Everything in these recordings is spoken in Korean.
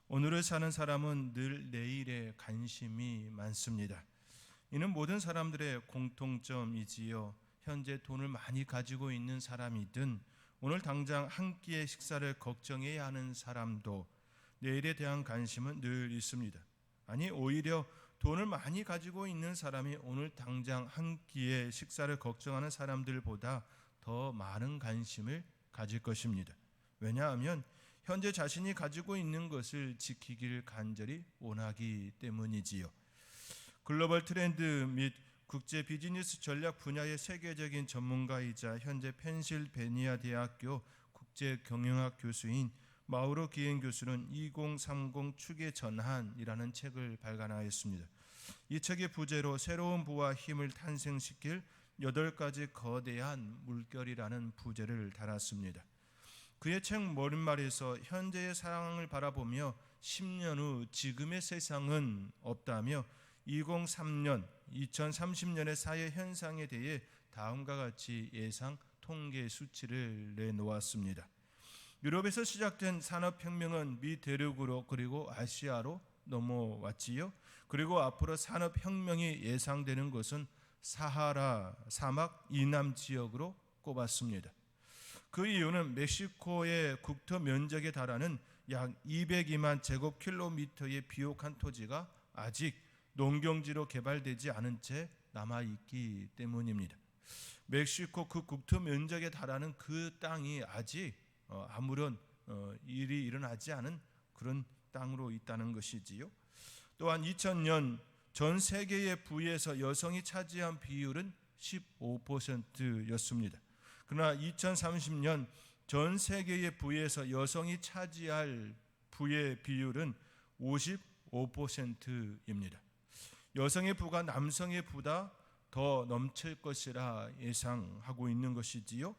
오늘을 사는 사람은 늘 내일에 관심이 많습니다. 이는 모든 사람들의 공통점이지요. 현재 돈을 많이 가지고 있는 사람이든 오늘 당장 한 끼의 식사를 걱정해야 하는 사람도 내일에 대한 관심은 늘 있습니다. 아니, 오히려 돈을 많이 가지고 있는 사람이 오늘 당장 한 끼의 식사를 걱정하는 사람들보다 더 많은 관심을 가질 것입니다. 왜냐하면 현재 자신이 가지고 있는 것을 지키길 간절히 원하기 때문이지요. 글로벌 트렌드 및 국제 비즈니스 전략 분야의 세계적인 전문가이자 현재 펜실베니아 대학교 국제경영학 교수인 마우로 기엔 교수는 2030 축의 전환이라는 책을 발간하였습니다. 이 책의 부제로 새로운 부와 힘을 탄생시킬 8가지 거대한 물결이라는 부제를 달았습니다. 그의 책 머릿말에서 현재의 상황을 바라보며 10년 후 지금의 세상은 없다며 2003년, 2030년의 사회 현상에 대해 다음과 같이 예상 통계 수치를 내놓았습니다. 유럽에서 시작된 산업혁명은 미 대륙으로 그리고 아시아로 넘어왔지요. 그리고 앞으로 산업혁명이 예상되는 것은 사하라 사막 이남 지역으로 꼽았습니다. 그 이유는 멕시코의 국토 면적에 달하는 약 202만 제곱킬로미터의 비옥한 토지가 아직 농경지로 개발되지 않은 채 남아있기 때문입니다. 멕시코 그 국토 면적에 달하는 그 땅이 아직 아무런 일이 일어나지 않은 그런 땅으로 있다는 것이지요. 또한 2000년 전 세계의 부에서 여성이 차지한 비율은 15%였습니다. 그러나 2030년 전 세계의 부에서 여성이 차지할 부의 비율은 55%입니다. 여성의 부가 남성의 부보다 더 넘칠 것이라 예상하고 있는 것이지요.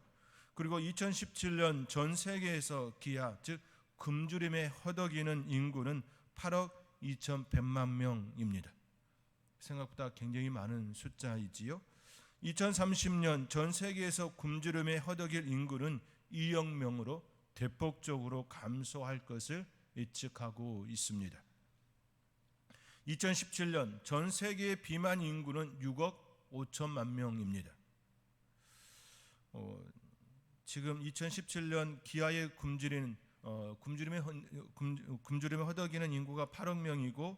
그리고 2017년 전 세계에서 기아, 즉 굶주림에 허덕이는 인구는 8억 2,100만 명입니다. 생각보다 굉장히 많은 숫자이지요. 2030년 전 세계에서 굶주림에 허덕일 인구는 2억 명으로 대폭적으로 감소할 것을 예측하고 있습니다. 2017년 전 세계의 비만 인구는 6억 5천만 명입니다. 지금 2017년 기아의 굶주림에 허덕이는 인구가 8억 명이고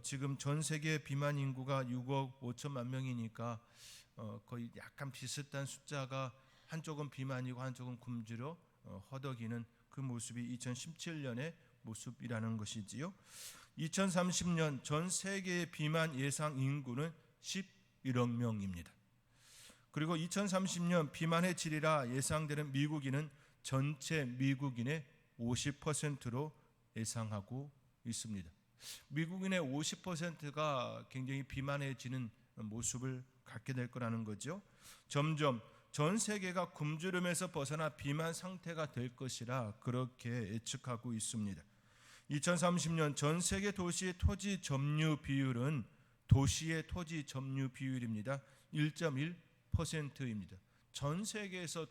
지금 전 세계 비만 인구가 6억 5천만 명이니까 거의 약간 비슷한 숫자가 한쪽은 비만이고 한쪽은 굶주려 허덕이는 그 모습이 2017년의 모습이라는 것이지요. 2030년 전 세계의 비만 예상 인구는 11억 명입니다. 그리고 2030년 비만의 질이라 예상되는 미국인은 전체 미국인의 50%로 예상하고 있습니다. 미국인의 50%가 굉장히 비만해지는 모습을 갖게 될 거라는 거죠. 점점 전 세계가 굶주림에서 벗어나 비만 상태가 될 것이라 그렇게 예측하고 있습니다. 2030년 전 세계 도시의 토지 점유 비율은 도시의 토지 점유 비율입니다. 1.1%입니다. 전 세계에서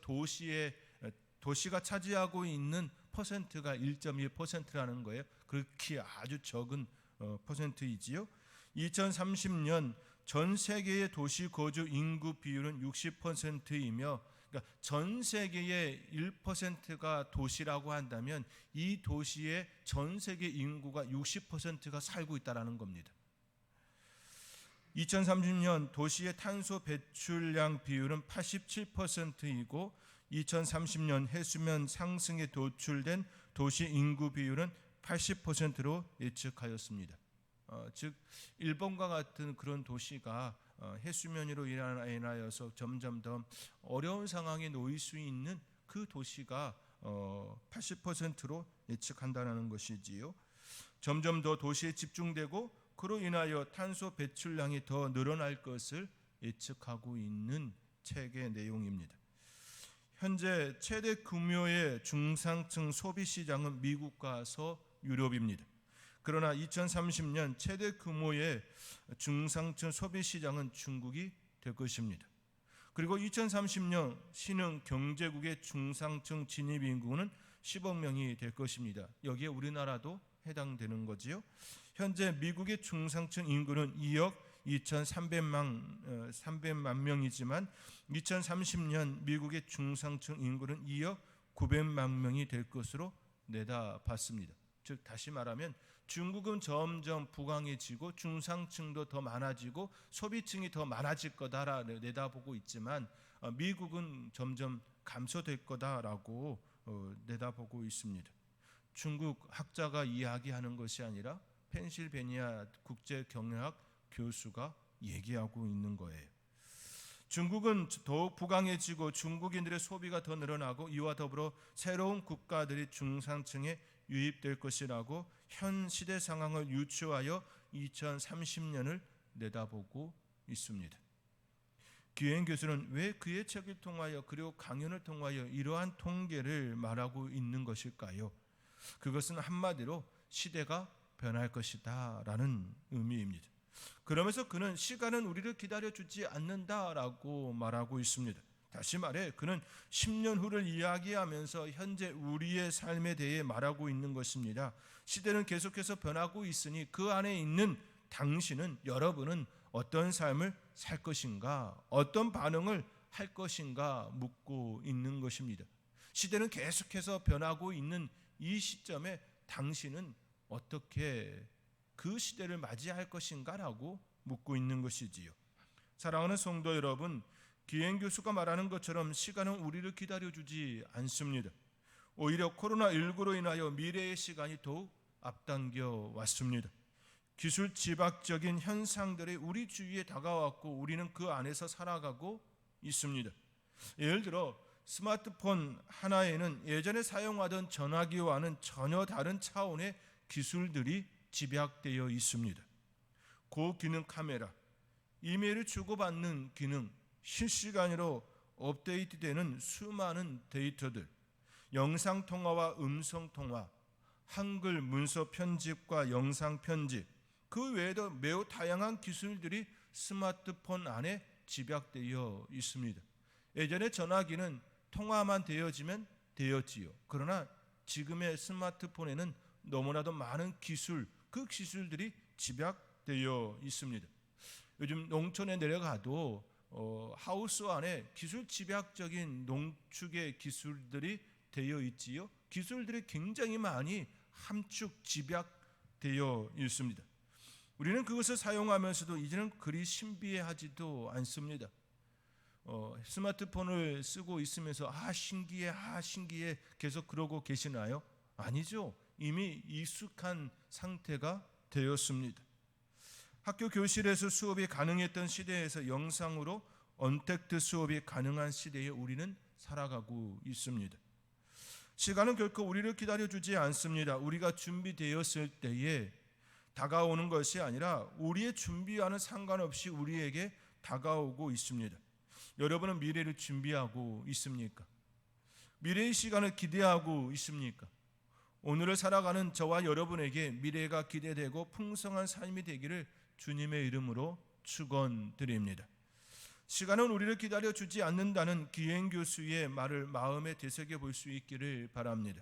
도시가 차지하고 있는 퍼센트가 1.1%라는 거예요. 그렇게 아주 적은 퍼센트이지요. 2030년 전 세계의 도시 거주 인구 비율은 60%이며 그러니까 전 세계의 1%가 도시라고 한다면 이 도시의 전 세계 인구가 60%가 살고 있다는 겁니다. 2030년 도시의 탄소 배출량 비율은 87%이고 2030년 해수면 상승에 도출된 도시 인구 비율은 80%로 예측하였습니다. 즉 일본과 같은 그런 도시가 해수면으로 인하여서 점점 더 어려운 상황에 놓일 수 있는 그 도시가 80%로 예측한다는 것이지요. 점점 더 도시에 집중되고 그로 인하여 탄소 배출량이 더 늘어날 것을 예측하고 있는 책의 내용입니다. 현재 최대 규모의 중상층 소비 시장은 미국과 서유럽입니다. 그러나 2030년 최대 규모의 중상층 소비 시장은 중국이 될 것입니다. 그리고 2030년 신흥 경제국의 중상층 진입 인구는 10억 명이 될 것입니다. 여기에 우리나라도 해당되는 거지요. 현재 미국의 중상층 인구는 2억 2,300만 명이지만 2030년 미국의 중상층 인구는 2억 900만 명이 될 것으로 내다봤습니다. 즉 다시 말하면 중국은 점점 부강해지고 중상층도 더 많아지고 소비층이 더 많아질 거다라 내다보고 있지만 미국은 점점 감소될 거다라고 내다보고 있습니다. 중국 학자가 이야기하는 것이 아니라 펜실베니아 국제경영학 교수가 얘기하고 있는 거예요. 중국은 더욱 부강해지고 중국인들의 소비가 더 늘어나고 이와 더불어 새로운 국가들이 중상층에 유입될 것이라고 현 시대 상황을 유추하여 2030년을 내다보고 있습니다. 기행 교수는 왜 그의 책을 통하여 그리고 강연을 통하여 이러한 통계를 말하고 있는 것일까요? 그것은 한마디로 시대가 변할 것이다 라는 의미입니다. 그러면서 그는 시간은 우리를 기다려주지 않는다라고 말하고 있습니다. 다시 말해 그는 10년 후를 이야기하면서 현재 우리의 삶에 대해 말하고 있는 것입니다. 시대는 계속해서 변하고 있으니 그 안에 있는 당신은, 여러분은 어떤 삶을 살 것인가, 어떤 반응을 할 것인가 묻고 있는 것입니다. 시대는 계속해서 변하고 있는 이 시점에 당신은 어떻게 그 시대를 맞이할 것인가라고 묻고 있는 것이지요. 사랑하는 성도 여러분, 기행 교수가 말하는 것처럼 시간은 우리를 기다려주지 않습니다. 오히려 코로나19로 인하여 미래의 시간이 더욱 앞당겨 왔습니다. 기술 집약적인 현상들이 우리 주위에 다가왔고 우리는 그 안에서 살아가고 있습니다. 예를 들어 스마트폰 하나에는 예전에 사용하던 전화기와는 전혀 다른 차원의 기술들이 집약되어 있습니다. 고기능 카메라, 이메일을 주고받는 기능, 실시간으로 업데이트되는 수많은 데이터들, 영상통화와 음성통화, 한글 문서 편집과 영상 편집, 그 외에도 매우 다양한 기술들이 스마트폰 안에 집약되어 있습니다. 예전에 전화기는 통화만 되어지면 되었지요. 그러나 지금의 스마트폰에는 너무나도 많은 기술, 그 기술들이 집약되어 있습니다. 요즘 농촌에 내려가도 하우스 안에 기술 집약적인 농축의 기술들이 되어 있지요. 기술들이 굉장히 많이 함축 집약되어 있습니다. 우리는 그것을 사용하면서도 이제는 그리 신비해하지도 않습니다. 스마트폰을 쓰고 있으면서 신기해 계속 그러고 계시나요? 아니죠. 이미 익숙한 상태가 되었습니다. 학교 교실에서 수업이 가능했던 시대에서 영상으로 언택트 수업이 가능한 시대에 우리는 살아가고 있습니다. 시간은 결코 우리를 기다려주지 않습니다. 우리가 준비되었을 때에 다가오는 것이 아니라 우리의 준비와는 상관없이 우리에게 다가오고 있습니다. 여러분은 미래를 준비하고 있습니까? 미래의 시간을 기대하고 있습니까? 오늘을 살아가는 저와 여러분에게 미래가 기대되고 풍성한 삶이 되기를 주님의 이름으로 축원드립니다. 시간은 우리를 기다려주지 않는다는 기행 교수의 말을 마음에 되새겨 볼 수 있기를 바랍니다.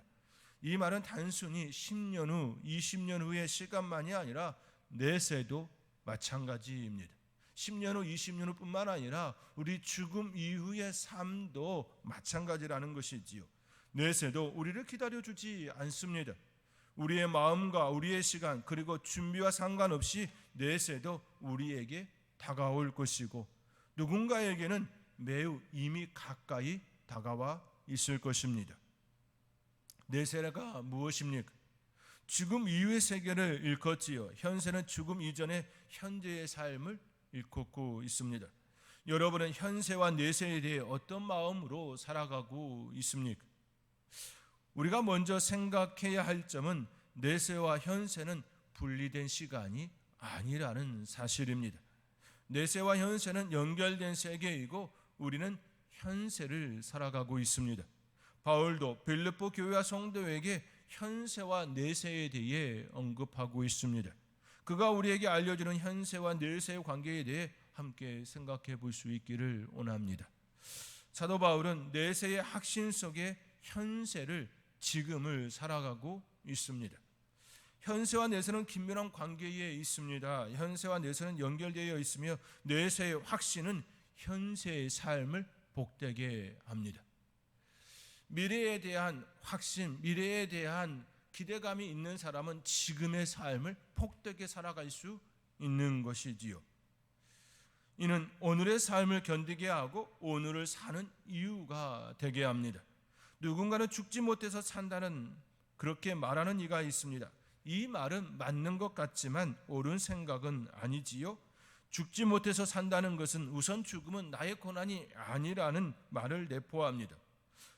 이 말은 단순히 10년 후, 20년 후의 시간만이 아니라 내세도 마찬가지입니다. 10년 후, 20년 후뿐만 아니라 우리 죽음 이후의 삶도 마찬가지라는 것이지요. 내세도 우리를 기다려주지 않습니다. 우리의 마음과 우리의 시간 그리고 준비와 상관없이 내세도 우리에게 다가올 것이고 누군가에게는 매우 이미 가까이 다가와 있을 것입니다. 내세가 무엇입니까? 죽음 이후의 세계를 일컫지요. 현세는 죽음 이전의 현재의 삶을 일컫고 있습니다. 여러분은 현세와 내세에 대해 어떤 마음으로 살아가고 있습니까? 우리가 먼저 생각해야 할 점은 내세와 현세는 분리된 시간이 아니라는 사실입니다. 내세와 현세는 연결된 세계이고 우리는 현세를 살아가고 있습니다. 바울도 빌립보 교회와 성도에게 현세와 내세에 대해 언급하고 있습니다. 그가 우리에게 알려주는 현세와 내세의 관계에 대해 함께 생각해 볼 수 있기를 원합니다. 사도 바울은 내세의 확신 속에 현세를 지금을 살아가고 있습니다. 현세와 내세는 긴밀한 관계에 있습니다. 현세와 내세는 연결되어 있으며 내세의 확신은 현세의 삶을 복되게 합니다. 미래에 대한 확신, 미래에 대한 기대감이 있는 사람은 지금의 삶을 복되게 살아갈 수 있는 것이지요. 이는 오늘의 삶을 견디게 하고 오늘을 사는 이유가 되게 합니다. 누군가는 죽지 못해서 산다는 그렇게 말하는 이가 있습니다. 이 말은 맞는 것 같지만 옳은 생각은 아니지요. 죽지 못해서 산다는 것은 우선 죽음은 나의 고난이 아니라는 말을 내포합니다.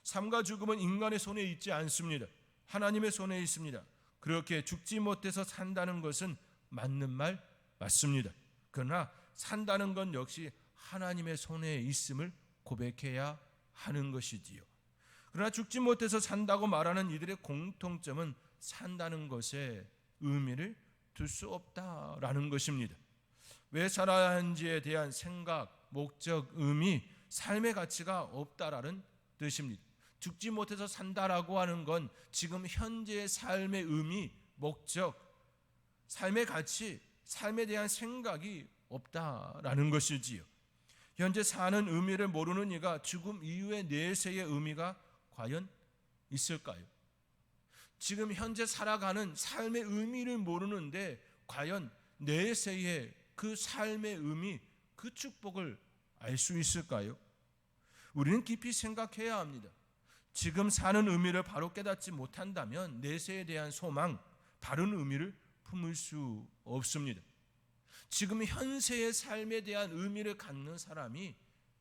삶과 죽음은 인간의 손에 있지 않습니다. 하나님의 손에 있습니다. 그렇게 죽지 못해서 산다는 것은 맞는 말 맞습니다. 그러나 산다는 건 역시 하나님의 손에 있음을 고백해야 하는 것이지요. 그러나 죽지 못해서 산다고 말하는 이들의 공통점은 산다는 것에 의미를 둘 수 없다라는 것입니다. 왜 살아야 하는지에 대한 생각, 목적, 의미, 삶의 가치가 없다라는 뜻입니다. 죽지 못해서 산다라고 하는 건 지금 현재의 삶의 의미, 목적, 삶의 가치, 삶에 대한 생각이 없다라는 것이지요. 현재 사는 의미를 모르는 이가 죽음 이후의 내세의 의미가 과연 있을까요? 지금 현재 살아가는 삶의 의미를 모르는데 과연 내세의 그 삶의 의미, 그 축복을 알 수 있을까요? 우리는 깊이 생각해야 합니다. 지금 사는 의미를 바로 깨닫지 못한다면 내세에 대한 소망, 바른 의미를 품을 수 없습니다. 지금 현세의 삶에 대한 의미를 갖는 사람이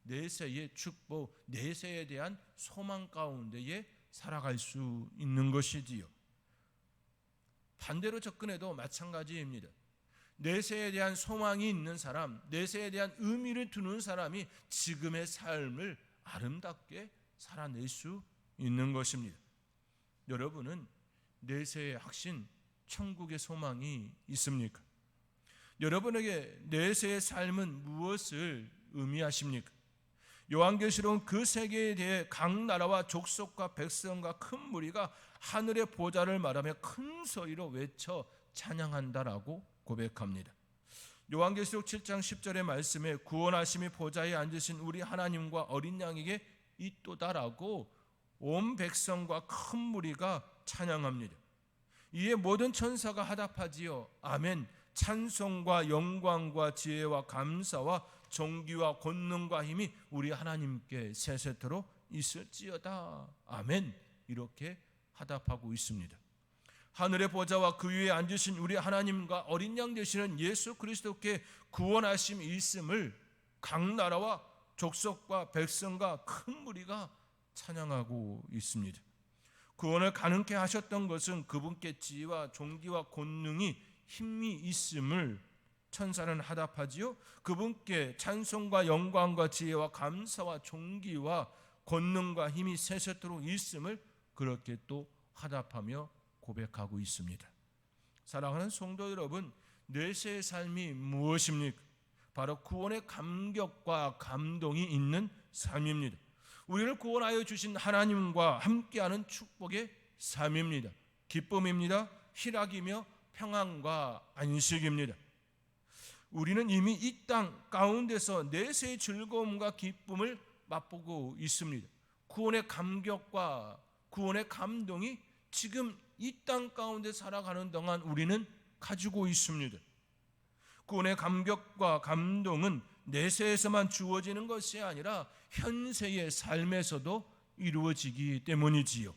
내세의 축복, 내세에 대한 소망 가운데에 살아갈 수 있는 것이지요. 반대로 접근해도 마찬가지입니다. 내세에 대한 소망이 있는 사람, 내세에 대한 의미를 두는 사람이 지금의 삶을 아름답게 살아낼 수 있는 것입니다. 여러분은 내세의 확신, 천국의 소망이 있습니까? 여러분에게 내세의 삶은 무엇을 의미하십니까? 요한계시록은 그 세계에 대해 각 나라와 족속과 백성과 큰 무리가 하늘의 보좌를 말하며 큰 소리로 외쳐 찬양한다라고 고백합니다. 요한계시록 7장 10절의 말씀에 구원하심이 보좌에 앉으신 우리 하나님과 어린 양에게 있도다라고 온 백성과 큰 무리가 찬양합니다. 이에 모든 천사가 화답하지요. 아멘. 찬송과 영광과 지혜와 감사와 존귀와 권능과 힘이 우리 하나님께 세세토록 있을지어다. 아멘. 이렇게 화답하고 있습니다. 하늘의 보좌와 그 위에 앉으신 우리 하나님과 어린 양 되시는 예수 그리스도께 구원하심이 있음을 각 나라와 족속과 백성과 큰 무리가 찬양하고 있습니다. 구원을 가능케 하셨던 것은 그분께 지혜와 존귀와 권능이 힘이 있음을 천사는 화답하지요. 그분께 찬송과 영광과 지혜와 감사와 존귀와 권능과 힘이 세세토록 있음을 그렇게 또 화답하며 고백하고 있습니다. 사랑하는 성도 여러분, 내세의 삶이 무엇입니까? 바로 구원의 감격과 감동이 있는 삶입니다. 우리를 구원하여 주신 하나님과 함께하는 축복의 삶입니다. 기쁨입니다. 희락이며 평안과 안식입니다. 우리는 이미 이 땅 가운데서 내세의 즐거움과 기쁨을 맛보고 있습니다. 구원의 감격과 구원의 감동이 지금 이 땅 가운데 살아가는 동안 우리는 가지고 있습니다. 구원의 감격과 감동은 내세에서만 주어지는 것이 아니라 현세의 삶에서도 이루어지기 때문이지요.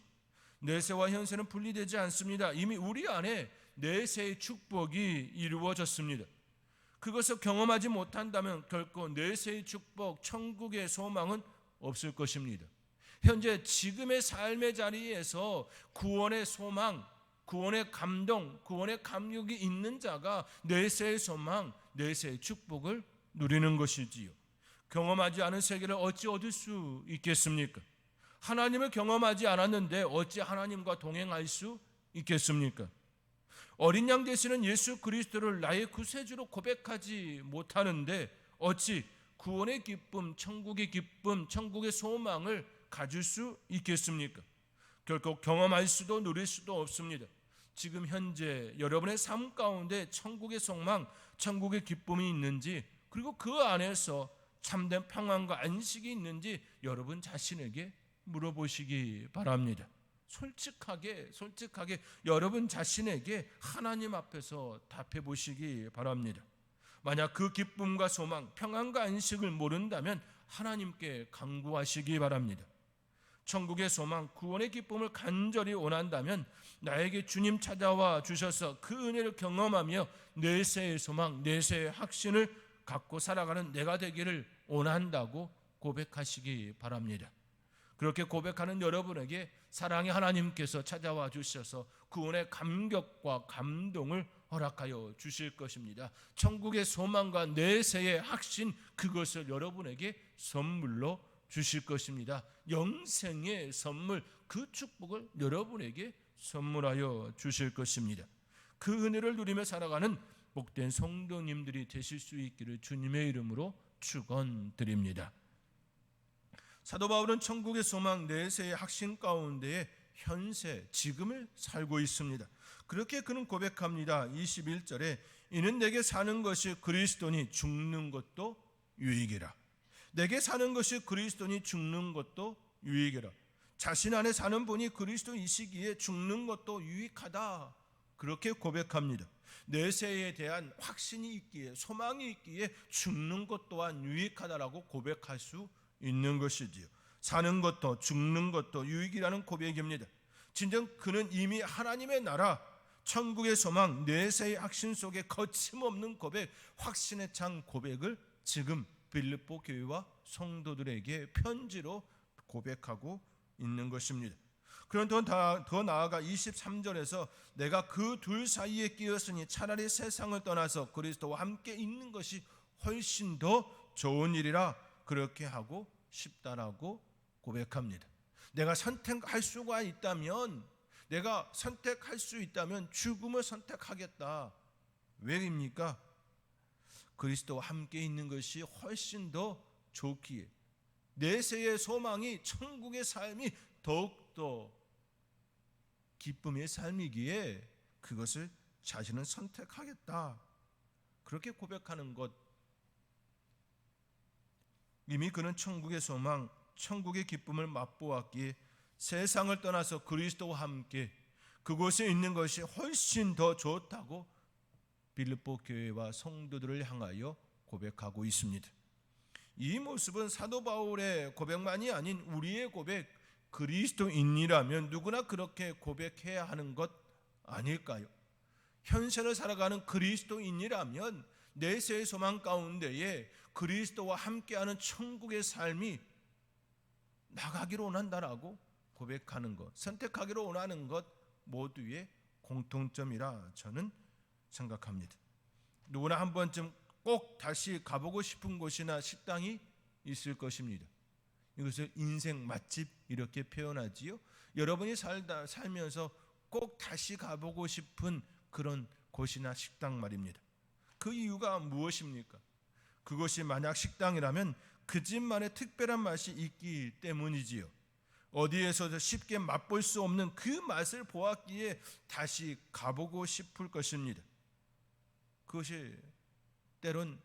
내세와 현세는 분리되지 않습니다. 이미 우리 안에 내세의 축복이 이루어졌습니다. 그것을 경험하지 못한다면 결코 내세의 축복, 천국의 소망은 없을 것입니다. 현재 지금의 삶의 자리에서 구원의 소망, 구원의 감동, 구원의 감격이 있는 자가 내세의 소망, 내세의 축복을 누리는 것이지요. 경험하지 않은 세계를 어찌 얻을 수 있겠습니까? 하나님을 경험하지 않았는데 어찌 하나님과 동행할 수 있겠습니까? 어린 양 되시는 예수 그리스도를 나의 구세주로 고백하지 못하는데 어찌 구원의 기쁨, 천국의 기쁨, 천국의 소망을 가질 수 있겠습니까? 결코 경험할 수도 누릴 수도 없습니다. 지금 현재 여러분의 삶 가운데 천국의 소망, 천국의 기쁨이 있는지, 그리고 그 안에서 참된 평안과 안식이 있는지 여러분 자신에게 물어보시기 바랍니다. 솔직하게 여러분 자신에게 하나님 앞에서 답해 보시기 바랍니다. 만약 그 기쁨과 소망, 평안과 안식을 모른다면 하나님께 간구하시기 바랍니다. 천국의 소망, 구원의 기쁨을 간절히 원한다면 나에게 주님 찾아와 주셔서 그 은혜를 경험하며 내세의 소망, 내세의 확신을 갖고 살아가는 내가 되기를 원한다고 고백하시기 바랍니다. 그렇게 고백하는 여러분에게 사랑의 하나님께서 찾아와 주셔서 구원의 감격과 감동을 허락하여 주실 것입니다. 천국의 소망과 내세의 확신, 그것을 여러분에게 선물로 주실 것입니다. 영생의 선물, 그 축복을 여러분에게 선물하여 주실 것입니다. 그 은혜를 누리며 살아가는 복된 성도님들이 되실 수 있기를 주님의 이름으로 축원드립니다. 사도 바울은 천국의 소망, 내세의 확신 가운데에 현세, 지금을 살고 있습니다. 그렇게 그는 고백합니다. 21절에 이는 내게 사는 것이 그리스도니 죽는 것도 유익이라. 내게 사는 것이 그리스도니 죽는 것도 유익이라. 자신 안에 사는 분이 그리스도이시기에 죽는 것도 유익하다, 그렇게 고백합니다. 내세에 대한 확신이 있기에, 소망이 있기에 죽는 것 또한 유익하다라고 고백할 수 있는 것이지요. 사는 것도 죽는 것도 유익이라는 고백입니다. 진정 그는 이미 하나님의 나라, 천국의 소망, 내세의 확신 속에 거침없는 고백, 확신의 찬 고백을 지금 빌립보 교회와 성도들에게 편지로 고백하고 있는 것입니다. 그런데 더 나아가 23절에서 내가 그 둘 사이에 끼었으니 차라리 세상을 떠나서 그리스도와 함께 있는 것이 훨씬 더 좋은 일이라 그렇게 하고 싶다라고 고백합니다. 내가 선택할 수 있다면 죽음을 선택하겠다. 왜입니까? 그리스도와 함께 있는 것이 훨씬 더 좋기에, 내세의 소망이 천국의 삶이 더욱더 기쁨의 삶이기에 그것을 자신은 선택하겠다, 그렇게 고백하는 것. 이미 그는 천국의 소망, 천국의 기쁨을 맛보았기에 세상을 떠나서 그리스도와 함께 그곳에 있는 것이 훨씬 더 좋다고 빌립보 교회와 성도들을 향하여 고백하고 있습니다. 이 모습은 사도 바울의 고백만이 아닌 우리의 고백, 그리스도인이라면 누구나 그렇게 고백해야 하는 것 아닐까요? 현세를 살아가는 그리스도인이라면 내세의 소망 가운데에 그리스도와 함께하는 천국의 삶이 나가기를 원한다라고 고백하는 것, 선택하기를 원하는 것 모두의 공통점이라 저는 생각합니다. 누구나 한 번쯤 꼭 다시 가보고 싶은 곳이나 식당이 있을 것입니다. 이것을 인생 맛집 이렇게 표현하지요. 여러분이 살면서 꼭 다시 가보고 싶은 그런 곳이나 식당 말입니다. 그 이유가 무엇입니까? 그것이 만약 식당이라면 그 집만의 특별한 맛이 있기 때문이지요. 어디에서도 쉽게 맛볼 수 없는 그 맛을 보았기에 다시 가보고 싶을 것입니다. 그것이 때론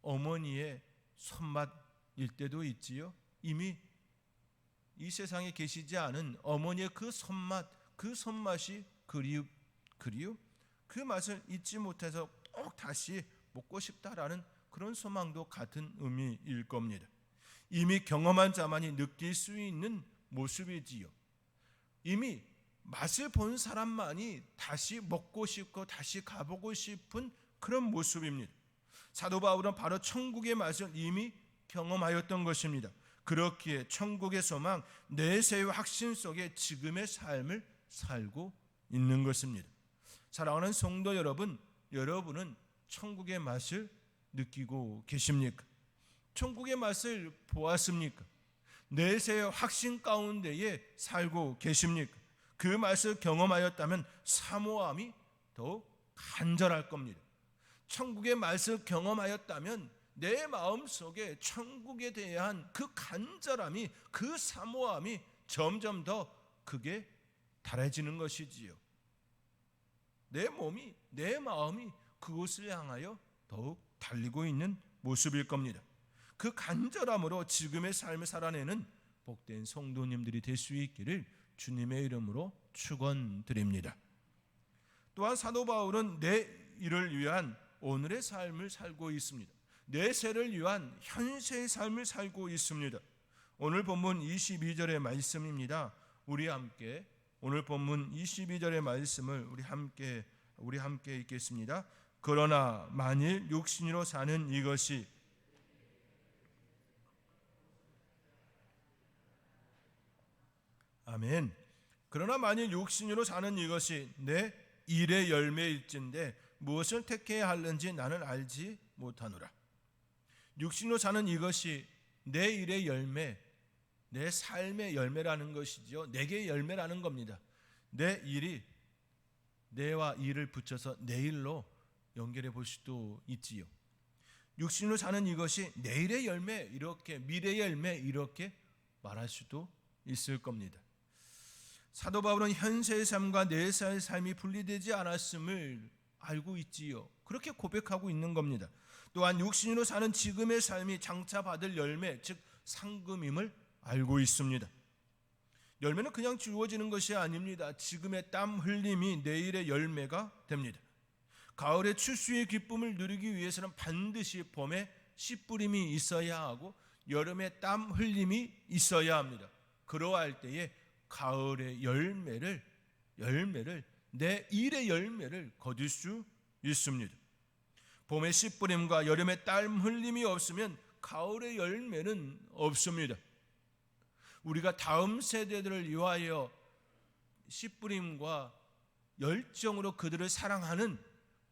어머니의 손맛일 때도 있지요. 이미 이 세상에 계시지 않은 어머니의 그 손맛이 그리움, 그 맛을 잊지 못해서 꼭 다시 먹고 싶다라는 그런 소망도 같은 의미일 겁니다. 이미 경험한 자만이 느낄 수 있는 모습이지요. 이미 맛을 본 사람만이 다시 먹고 싶고 다시 가보고 싶은 그런 모습입니다. 사도 바울은 바로 천국의 맛을 이미 경험하였던 것입니다. 그렇기에 천국의 소망, 내세의 확신 속에 지금의 삶을 살고 있는 것입니다. 사랑하는 성도 여러분, 여러분은 천국의 맛을 느끼고 계십니까? 천국의 맛을 보았습니까? 내세의 확신 가운데에 살고 계십니까? 그 맛을 경험하였다면 사모함이 더욱 간절할 겁니다. 천국의 맛을 경험하였다면 내 마음속에 천국에 대한 그 간절함이, 그 사모함이 점점 더 크게 달해지는 것이지요. 내 몸이, 내 마음이 그곳을 향하여 더욱 달리고 있는 모습일 겁니다. 그 간절함으로 지금의 삶을 살아내는 복된 성도님들이 될 수 있기를 주님의 이름으로 축원드립니다. 또한 사도 바울은 내일을 위한 오늘의 삶을 살고 있습니다. 내세를 위한 현세의 삶을 살고 있습니다. 오늘 본문 22절의 말씀입니다. 우리 함께 오늘 본문 22절의 말씀을 우리 함께 읽겠습니다. 그러나 만일 육신으로 사는 이것이 아멘. 그러나 만일 육신으로 사는 이것이 내 일의 열매일진데 무엇을 택해야 하는지 나는 알지 못하노라. 육신으로 사는 이것이 내 일의 열매, 내 삶의 열매라는 것이죠. 내게 열매라는 겁니다. 내 일이 내와 일을 붙여서 내일로 연결해 볼 수도 있지요. 육신으로 사는 이것이 내일의 열매, 이렇게 미래의 열매 이렇게 말할 수도 있을 겁니다. 사도 바울은 현세의 삶과 내세의 삶이 분리되지 않았음을 알고 있지요. 그렇게 고백하고 있는 겁니다. 또한 육신으로 사는 지금의 삶이 장차 받을 열매, 즉 상금임을 알고 있습니다. 열매는 그냥 주어지는 것이 아닙니다. 지금의 땀 흘림이 내일의 열매가 됩니다. 가을의 추수의 기쁨을 누리기 위해서는 반드시 봄에 씨 뿌림이 있어야 하고 여름에 땀 흘림이 있어야 합니다. 그러할 때에 가을의 열매를 내 일의 열매를 거둘 수 있습니다. 봄의 씨 뿌림과 여름의 땀 흘림이 없으면 가을의 열매는 없습니다. 우리가 다음 세대들을 위하여 씨 뿌림과 열정으로 그들을 사랑하는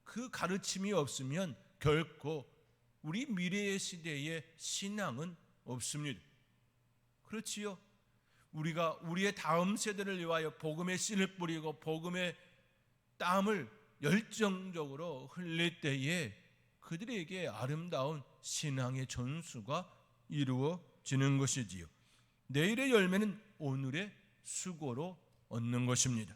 그 가르침이 없으면 결코 우리 미래의 시대에 신앙은 없습니다. 그렇지요? 우리가 우리의 다음 세대를 위하여 복음의 씨를 뿌리고 복음의 땀을 열정적으로 흘릴 때에 그들에게 아름다운 신앙의 전수가 이루어지는 것이지요. 내일의 열매는 오늘의 수고로 얻는 것입니다.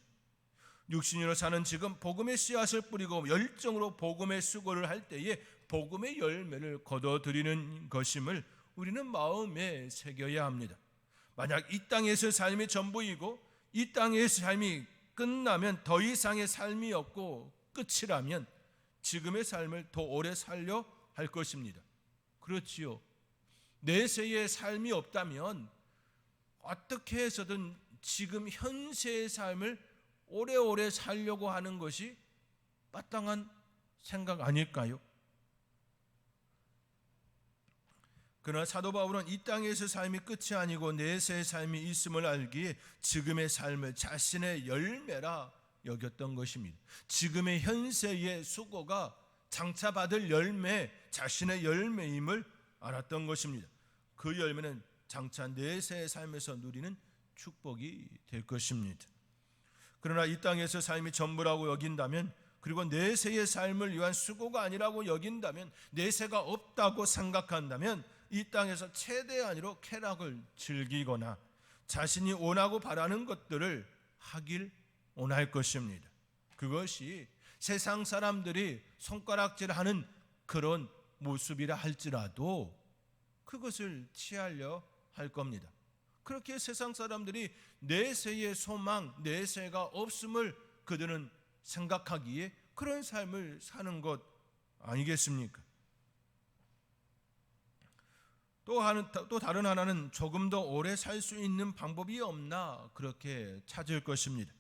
육신으로 사는 지금 복음의 씨앗을 뿌리고 열정으로 복음의 수고를 할 때에 복음의 열매를 거둬들이는 것임을 우리는 마음에 새겨야 합니다. 만약 이 땅에서 삶이 전부이고 이 땅에서 삶이 끝나면 더 이상의 삶이 없고 끝이라면 지금의 삶을 더 오래 살려 할 것입니다. 그렇지요. 내세의 삶이 없다면 어떻게 해서든 지금 현세의 삶을 오래오래 살려고 하는 것이 마땅한 생각 아닐까요? 그러나 사도 바울은 이 땅에서 삶이 끝이 아니고 내세의 삶이 있음을 알기에 지금의 삶을 자신의 열매라 여겼던 것입니다. 지금의 현세의 수고가 장차 받을 열매, 자신의 열매임을 알았던 것입니다. 그 열매는 장차 내세의 삶에서 누리는 축복이 될 것입니다. 그러나 이 땅에서 삶이 전부라고 여긴다면, 그리고 내세의 삶을 위한 수고가 아니라고 여긴다면, 내세가 없다고 생각한다면 이 땅에서 최대한으로 쾌락을 즐기거나 자신이 원하고 바라는 것들을 하길 원할 것입니다. 그것이 세상 사람들이 손가락질하는 그런 모습이라 할지라도 그것을 취하려 할 겁니다. 그렇게 세상 사람들이 내세의 소망, 내세가 없음을 그들은 생각하기에 그런 삶을 사는 것 아니겠습니까? 또 다른 하나는 조금 더 오래 살 수 있는 방법이 없나 그렇게 찾을 것입니다.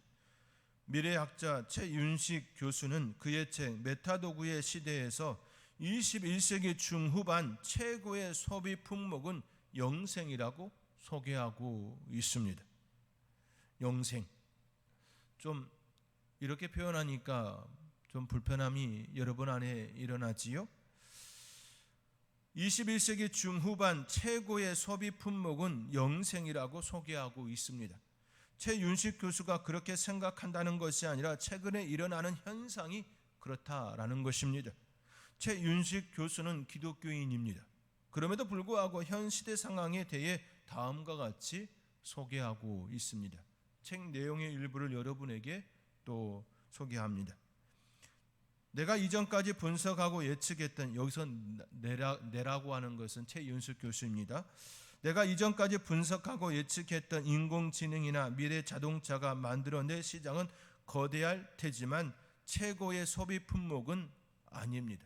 미래학자 최윤식 교수는 그의 책 메타도구의 시대에서 21세기 중후반 최고의 소비 품목은 영생이라고 소개하고 있습니다. 영생. 좀 이렇게 표현하니까 좀 불편함이 여러분 안에 일어나지요? 21세기 중후반 최고의 소비 품목은 영생이라고 소개하고 있습니다. 최윤식 교수가 그렇게 생각한다는 것이 아니라 최근에 일어나는 현상이 그렇다라는 것입니다. 최윤식 교수는 기독교인입니다. 그럼에도 불구하고 현 시대 상황에 대해 다음과 같이 소개하고 있습니다. 책 내용의 일부를 여러분에게 또 소개합니다. 내가 이전까지 분석하고 예측했던, 여기서 내라고 하는 것은 최윤숙 교수입니다. 내가 이전까지 분석하고 예측했던 인공지능이나 미래 자동차가 만들어낼 시장은 거대할 테지만 최고의 소비 품목은 아닙니다.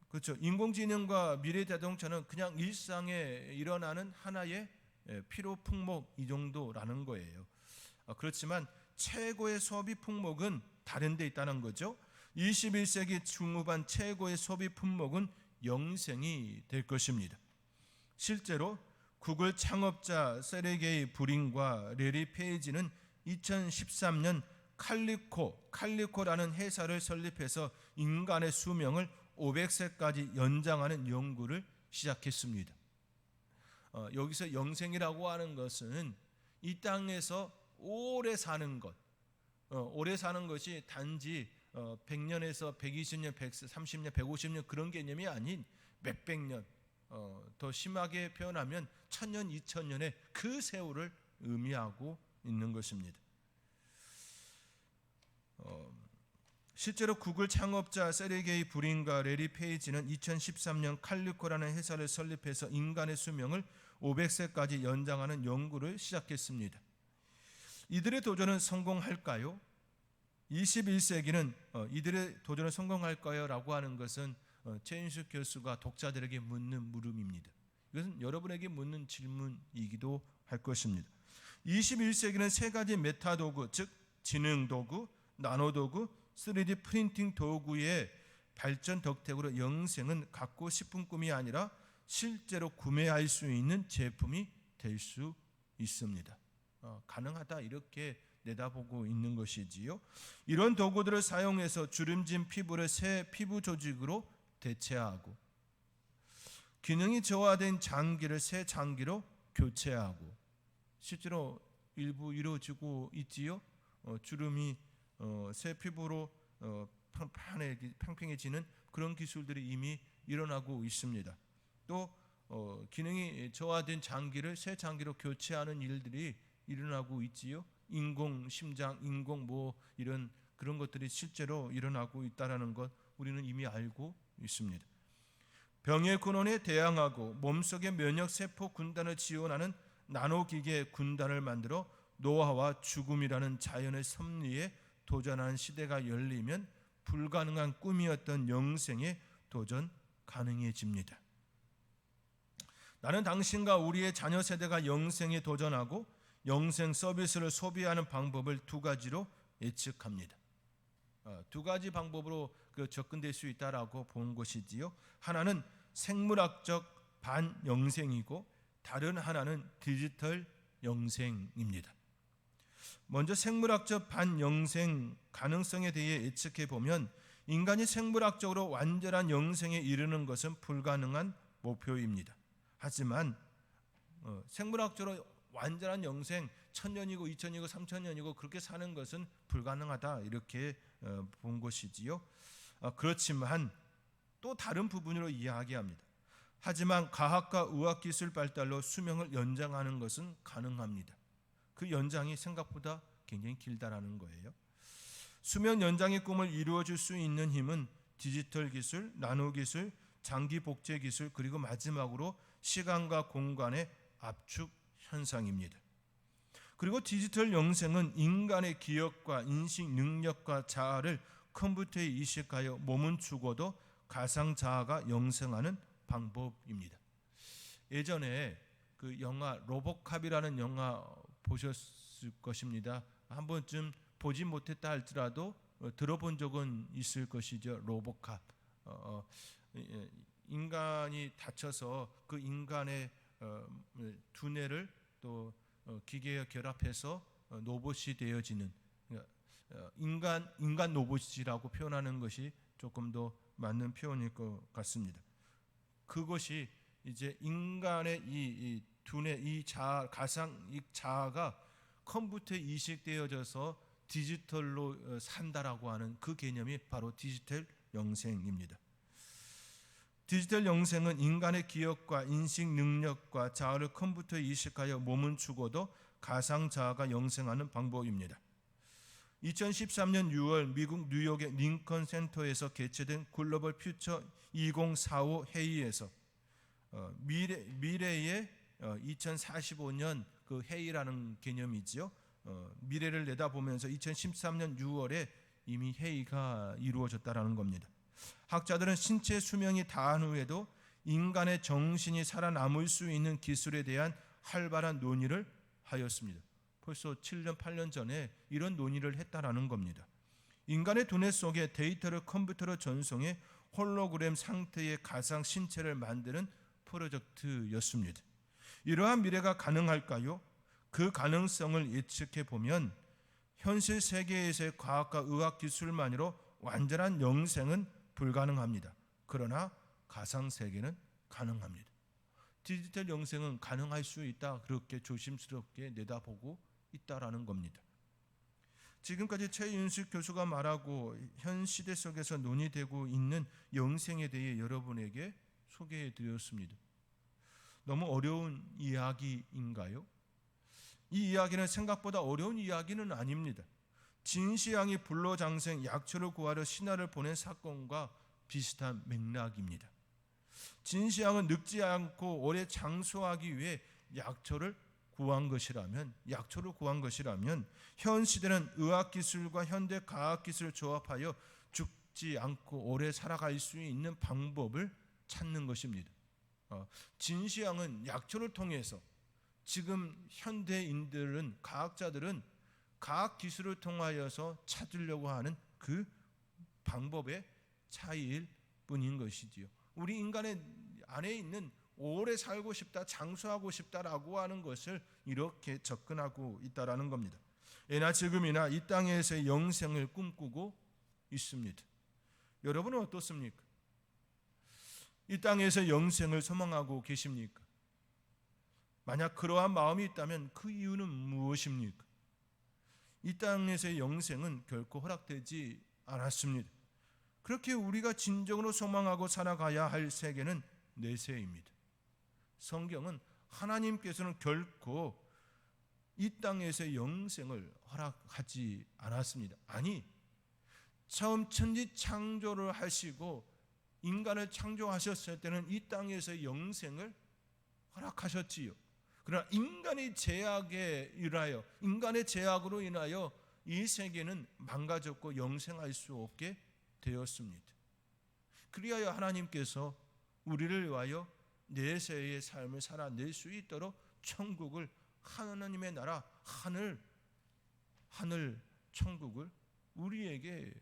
그렇죠. 인공지능과 미래 자동차는 그냥 일상에 일어나는 하나의 필요 품목 이 정도라는 거예요. 그렇지만 최고의 소비 품목은 다른 데 있다는 거죠. 21세기 중후반 최고의 소비 품목은 영생이 될 것입니다. 실제로 구글 창업자 세르게이 브린과 레리 페이지는 2013년 칼리코라는 회사를 설립해서 인간의 수명을 500세까지 연장하는 연구를 시작했습니다. 여기서 영생이라고 하는 것은 이 땅에서 오래 사는 것, 오래 사는 것이 단지 100년에서 120년, 130년, 150년 그런 개념이 아닌 몇백 년, 더 심하게 표현하면 1000년, 2000년의 그 세월을 의미하고 있는 것입니다. 실제로 구글 창업자 세르게이 브린과 레리 페이지는 2013년 칼리코라는 회사를 설립해서 인간의 수명을 500세까지 연장하는 연구를 시작했습니다. 이들의 도전은 성공할까요? 21세기는 이들의 도전은 성공할까요? 라고 하는 것은 최윤숙 교수가 독자들에게 묻는 물음입니다. 이것은 여러분에게 묻는 질문이기도 할 것입니다. 21세기는 세 가지 메타 도구, 즉 지능 도구, 나노 도구, 3D 프린팅 도구의 발전 덕택으로 영생은 갖고 싶은 꿈이 아니라 실제로 구매할 수 있는 제품이 될 수 있습니다. 가능하다 이렇게 내다보고 있는 것이지요. 이런 도구들을 사용해서 주름진 피부를 새 피부 조직으로 대체하고 기능이 저하된 장기를 새 장기로 교체하고 실제로 일부 이루어지고 있지요. 주름이 새 피부로 평평해지는 그런 기술들이 이미 일어나고 있습니다. 또 기능이 저하된 장기를 새 장기로 교체하는 일들이 일어나고 있지요. 인공 심장, 인공 이런 그런 것들이 실제로 일어나고 있다라는 것 우리는 이미 알고 있습니다. 병의 근원에 대항하고 몸속의 면역 세포 군단을 지원하는 나노기계 군단을 만들어 노화와 죽음이라는 자연의 섭리에 도전하는 시대가 열리면 불가능한 꿈이었던 영생에 도전 가능해집니다. 나는 당신과 우리의 자녀 세대가 영생에 도전하고 영생 서비스를 소비하는 방법을 두 가지로 예측합니다. 두 가지 방법으로 접근될 수 있다라고 본 것이지요. 하나는 생물학적 반영생이고 다른 하나는 디지털 영생입니다. 먼저 생물학적 반영생 가능성에 대해 예측해 보면 인간이 생물학적으로 완전한 영생에 이르는 것은 불가능한 목표입니다. 하지만 생물학적으로 완전한 영생 1000년이고 2000년이고 3000년이고 그렇게 사는 것은 불가능하다 이렇게 본 것이지요. 그렇지만 또 다른 부분으로 이야기합니다. 하지만 과학과 의학기술 발달로 수명을 연장하는 것은 가능합니다. 그 연장이 생각보다 굉장히 길다라는 거예요. 수명 연장의 꿈을 이루어줄 수 있는 힘은 디지털 기술, 나노 기술, 장기 복제 기술 그리고 마지막으로 시간과 공간의 압축 현상입니다. 그리고 디지털 영생은 인간의 기억과 인식 능력과 자아를 컴퓨터에 이식하여 몸은 죽어도 가상 자아가 영생하는 방법입니다. 예전에 그 영화 로보캅이라는 영화 보셨을 것입니다. 한 번쯤 보지 못했다 할지라도 들어본 적은 있을 것이죠. 로보캅. 인간이 다쳐서 그 인간의 두뇌를 또 기계에 결합해서 로봇이 되어지는 인간 로봇이라고 표현하는 것이 조금 더 맞는 표현일 것 같습니다. 그것이 이제 인간의 이 두뇌, 이 자아, 가상 이 자아가 컴퓨터에 이식되어져서 디지털로 산다라고 하는 그 개념이 바로 디지털 영생입니다. 디지털 영생은 인간의 기억과 인식 능력과 자아를 컴퓨터에 이식하여 몸은 죽어도 가상 자아가 영생하는 방법입니다. 2013년 6월 미국 뉴욕의 링컨 센터에서 개최된 글로벌 퓨처 2045 회의에서 미래의 2045년 그 회의라는 개념이죠. 미래를 내다보면서 2013년 6월에 이미 회의가 이루어졌다라는 겁니다. 학자들은 신체 수명이 다한 후에도 인간의 정신이 살아남을 수 있는 기술에 대한 활발한 논의를 하였습니다. 벌써 7년, 8년 전에 이런 논의를 했다라는 겁니다. 인간의 두뇌 속에 데이터를 컴퓨터로 전송해 홀로그램 상태의 가상 신체를 만드는 프로젝트였습니다. 이러한 미래가 가능할까요? 그 가능성을 예측해 보면 현실 세계에서의 과학과 의학 기술만으로 완전한 영생은 불가능합니다. 그러나 가상 세계는 가능합니다. 디지털 영생은 가능할 수 있다. 그렇게 조심스럽게 내다보고 있다라는 겁니다. 지금까지 최윤식 교수가 말하고 현 시대 속에서 논의되고 있는 영생에 대해 여러분에게 소개해 드렸습니다. 너무 어려운 이야기인가요? 이 이야기는 생각보다 어려운 이야기는 아닙니다. 진시황이 불로장생 약초를 구하러 신하를 보낸 사건과 비슷한 맥락입니다. 진시황은 늙지 않고 오래 장수하기 위해 약초를 구한 것이라면 현 시대는 의학기술과 현대 과학기술을 조합하여 죽지 않고 오래 살아갈 수 있는 방법을 찾는 것입니다. 진시황은 약초를 통해서 지금 현대인들은 과학자들은 과학기술을 통하여서 찾으려고 하는 그 방법의 차이일 뿐인 것이지요. 우리 인간의 안에 있는 오래 살고 싶다, 장수하고 싶다라고 하는 것을 이렇게 접근하고 있다라는 겁니다. 예나 지금이나 이 땅에서의 영생을 꿈꾸고 있습니다. 여러분은 어떻습니까? 이 땅에서 영생을 소망하고 계십니까? 만약 그러한 마음이 있다면 그 이유는 무엇입니까? 이 땅에서의 영생은 결코 허락되지 않았습니다. 그렇게 우리가 진정으로 소망하고 살아가야 할 세계는 내세입니다. 성경은 하나님께서는 결코 이 땅에서의 영생을 허락하지 않았습니다. 아니, 처음 천지 창조를 하시고 인간을 창조하셨을 때는 이 땅에서의 영생을 허락하셨지요. 그러나 인간의 제약으로 인하여 이 세계는 망가졌고 영생할 수 없게 되었습니다. 그리하여 하나님께서 우리를 위하여 내세의 삶을 살아낼 수 있도록 천국을, 하나님의 나라, 하늘 천국을 우리에게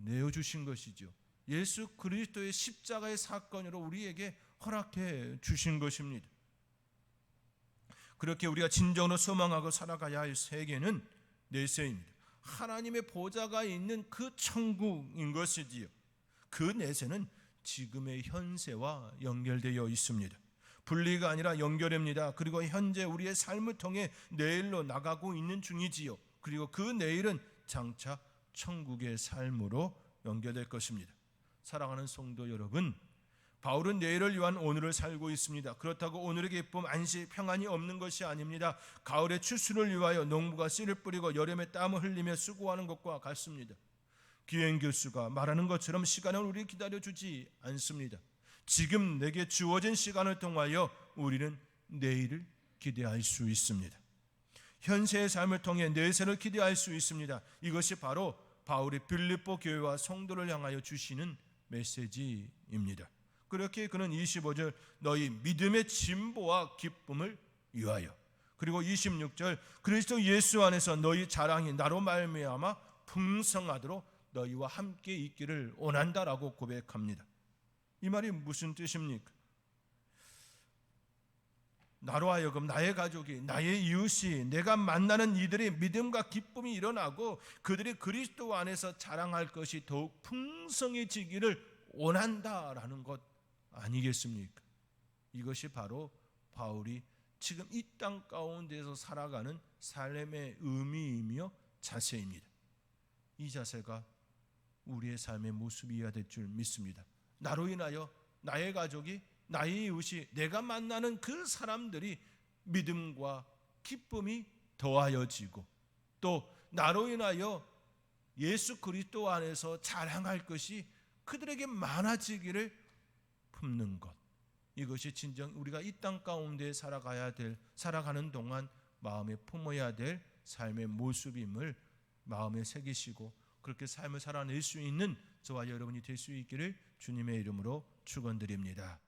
내어주신 것이죠. 예수 그리스도의 십자가의 사건으로 우리에게 허락해 주신 것입니다. 그렇게 우리가 진정으로 소망하고 살아가야 할 세계는 내세입니다. 하나님의 보좌가 있는 그 천국인 것이지요. 그 내세는 지금의 현세와 연결되어 있습니다. 분리가 아니라 연결입니다. 그리고 현재 우리의 삶을 통해 내일로 나가고 있는 중이지요. 그리고 그 내일은 장차 천국의 삶으로 연결될 것입니다. 사랑하는 성도 여러분, 바울은 내일을 위한 오늘을 살고 있습니다. 그렇다고 오늘의 기쁨, 안식, 평안이 없는 것이 아닙니다. 가을의 추수를 위하여 농부가 씨를 뿌리고 여름에 땀을 흘리며 수고하는 것과 같습니다. 기행 교수가 말하는 것처럼 시간은 우리 기다려주지 않습니다. 지금 내게 주어진 시간을 통하여 우리는 내일을 기대할 수 있습니다. 현세의 삶을 통해 내세를 기대할 수 있습니다. 이것이 바로 바울이 빌립보 교회와 성도를 향하여 주시는 메시지입니다. 그렇게 그는 25절 너희 믿음의 진보와 기쁨을 위하여, 그리고 26절 그리스도 예수 안에서 너희 자랑이 나로 말미암아 풍성하도록 너희와 함께 있기를 원한다라고 고백합니다. 이 말이 무슨 뜻입니까? 나로 하여금 나의 가족이, 나의 이웃이, 내가 만나는 이들의 믿음과 기쁨이 일어나고 그들이 그리스도 안에서 자랑할 것이 더욱 풍성해지기를 원한다라는 것 아니겠습니까? 이것이 바로 바울이 지금 이 땅 가운데서 살아가는 삶의 의미이며 자세입니다. 이 자세가 우리의 삶의 모습이어야 될 줄 믿습니다. 나로 인하여 나의 가족이, 나의 이웃이, 내가 만나는 그 사람들이 믿음과 기쁨이 더하여지고, 또 나로 인하여 예수 그리스도 안에서 자랑할 것이 그들에게 많아지기를 품는 것, 이것이 진정 우리가 이 땅 가운데 살아가는 동안 마음에 품어야 될 삶의 모습임을 마음에 새기시고 그렇게 삶을 살아낼 수 있는 저와 여러분이 될 수 있기를 주님의 이름으로 축원드립니다.